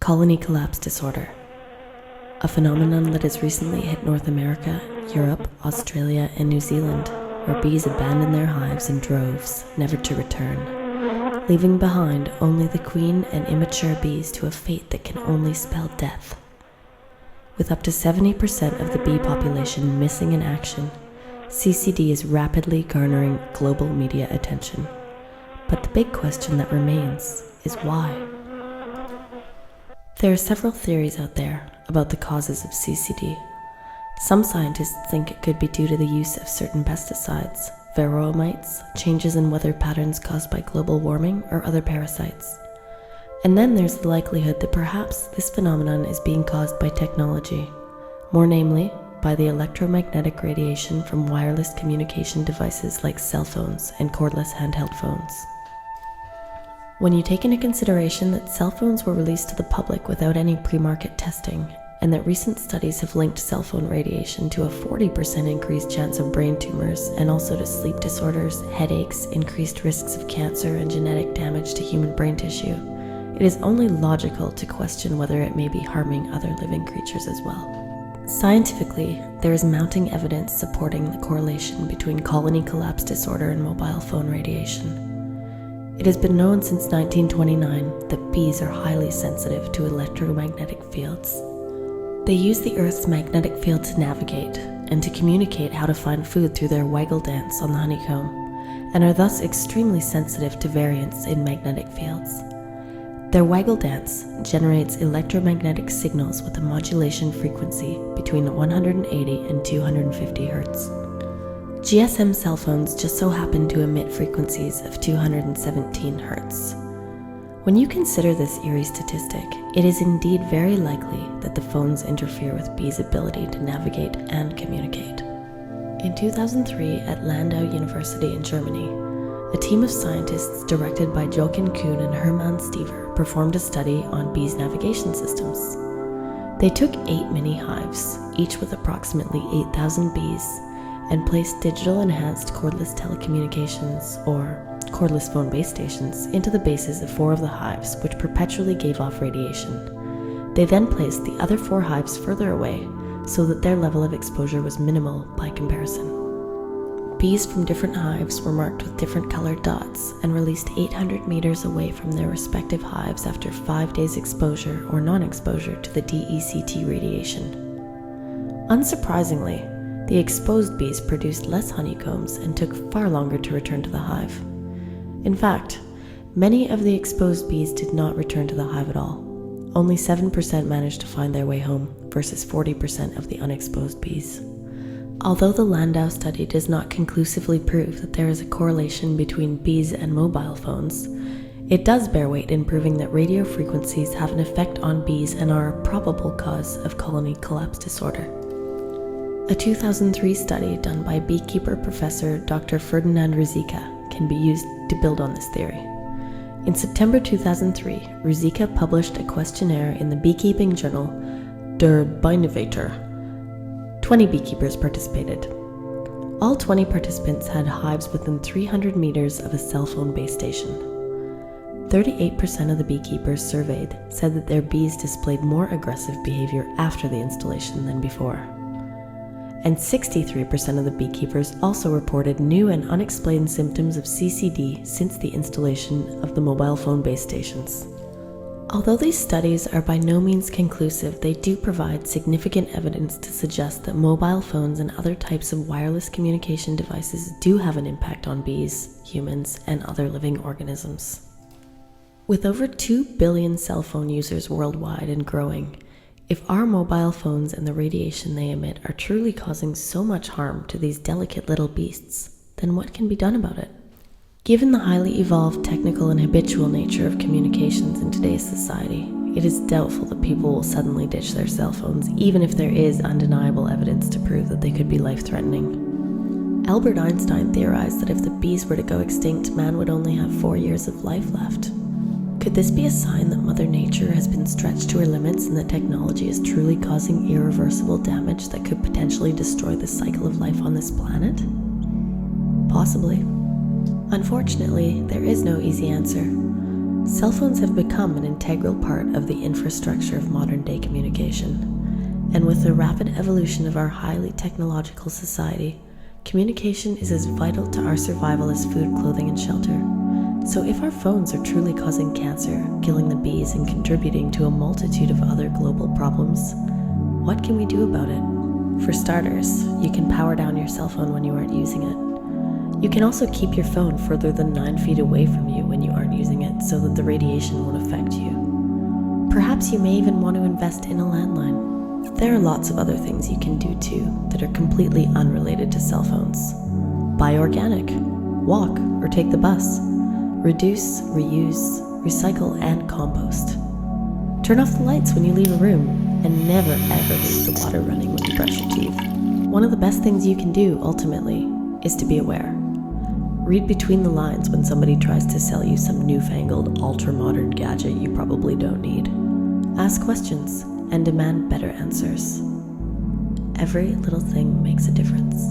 Colony collapse disorder, a phenomenon that has recently hit North America, Europe, Australia, and New Zealand, where bees abandon their hives in droves, never to return, leaving behind only the queen and immature bees to a fate that can only spell death. With up to 70% of the bee population missing in action, CCD is rapidly garnering global media attention. But the big question that remains is why? There are several theories out there about the causes of CCD. Some scientists think it could be due to the use of certain pesticides, varroa mites, changes in weather patterns caused by global warming, or other parasites. And then there's the likelihood that perhaps this phenomenon is being caused by technology, more namely by the electromagnetic radiation from wireless communication devices like cell phones and cordless handheld phones. When you take into consideration that cell phones were released to the public without any pre-market testing, and that recent studies have linked cell phone radiation to a 40% increased chance of brain tumors and also to sleep disorders, headaches, increased risks of cancer, and genetic damage to human brain tissue, it is only logical to question whether it may be harming other living creatures as well. Scientifically, there is mounting evidence supporting the correlation between colony collapse disorder and mobile phone radiation. It has been known since 1929 that bees are highly sensitive to electromagnetic fields. They use the Earth's magnetic field to navigate and to communicate how to find food through their waggle dance on the honeycomb, and are thus extremely sensitive to variance in magnetic fields. Their waggle dance generates electromagnetic signals with a modulation frequency between 180 and 250 Hz. GSM cell phones just so happen to emit frequencies of 217 Hz. When you consider this eerie statistic, it is indeed very likely that the phones interfere with bees' ability to navigate and communicate. In 2003, at Landau University in Germany, a team of scientists directed by Jochen Kuhn and Hermann Stever performed a study on bees' navigation systems. They took 8 mini hives, each with approximately 8,000 bees, and placed digital enhanced cordless telecommunications, or cordless phone base stations, into the bases of 4 of the hives, which perpetually gave off radiation. They then placed the other 4 hives further away so that their level of exposure was minimal by comparison. Bees from different hives were marked with different colored dots and released 800 meters away from their respective hives after 5 days exposure or non-exposure to the DECT radiation. Unsurprisingly, the exposed bees produced less honeycombs and took far longer to return to the hive. In fact, many of the exposed bees did not return to the hive at all. Only 7% managed to find their way home versus 40% of the unexposed bees. Although the Landau study does not conclusively prove that there is a correlation between bees and mobile phones, it does bear weight in proving that radio frequencies have an effect on bees and are a probable cause of colony collapse disorder. A 2003 study done by beekeeper professor Dr. Ferdinand Ruzicka can be used to build on this theory. In September 2003, Ruzicka published a questionnaire in the beekeeping journal Der Beinnovator. 20 beekeepers participated. All 20 participants had hives within 300 meters of a cell phone base station. 38% of the beekeepers surveyed said that their bees displayed more aggressive behavior after the installation than before. And 63% of the beekeepers also reported new and unexplained symptoms of CCD since the installation of the mobile phone base stations. Although these studies are by no means conclusive, they do provide significant evidence to suggest that mobile phones and other types of wireless communication devices do have an impact on bees, humans, and other living organisms. With over 2 billion cell phone users worldwide and growing, if our mobile phones and the radiation they emit are truly causing so much harm to these delicate little beasts, then what can be done about it? Given the highly evolved technical and habitual nature of communications in today's society, it is doubtful that people will suddenly ditch their cell phones, even if there is undeniable evidence to prove that they could be life-threatening. Albert Einstein theorized that if the bees were to go extinct, man would only have 4 years of life left. Could this be a sign that Mother Nature has been stretched to her limits and that technology is truly causing irreversible damage that could potentially destroy the cycle of life on this planet? Possibly. Unfortunately, there is no easy answer. Cell phones have become an integral part of the infrastructure of modern-day communication, and with the rapid evolution of our highly technological society, communication is as vital to our survival as food, clothing, and shelter. So if our phones are truly causing cancer, killing the bees, and contributing to a multitude of other global problems, what can we do about it? For starters, you can power down your cell phone when you aren't using it. You can also keep your phone further than 9 feet away from you when you aren't using it so that the radiation won't affect you. Perhaps you may even want to invest in a landline. There are lots of other things you can do too that are completely unrelated to cell phones. Buy organic, walk or take the bus, reduce, reuse, recycle, and compost. Turn off the lights when you leave a room, and never ever leave the water running when you brush your teeth. One of the best things you can do, ultimately, is to be aware. Read between the lines when somebody tries to sell you some newfangled, ultra-modern gadget you probably don't need. Ask questions and demand better answers. Every little thing makes a difference.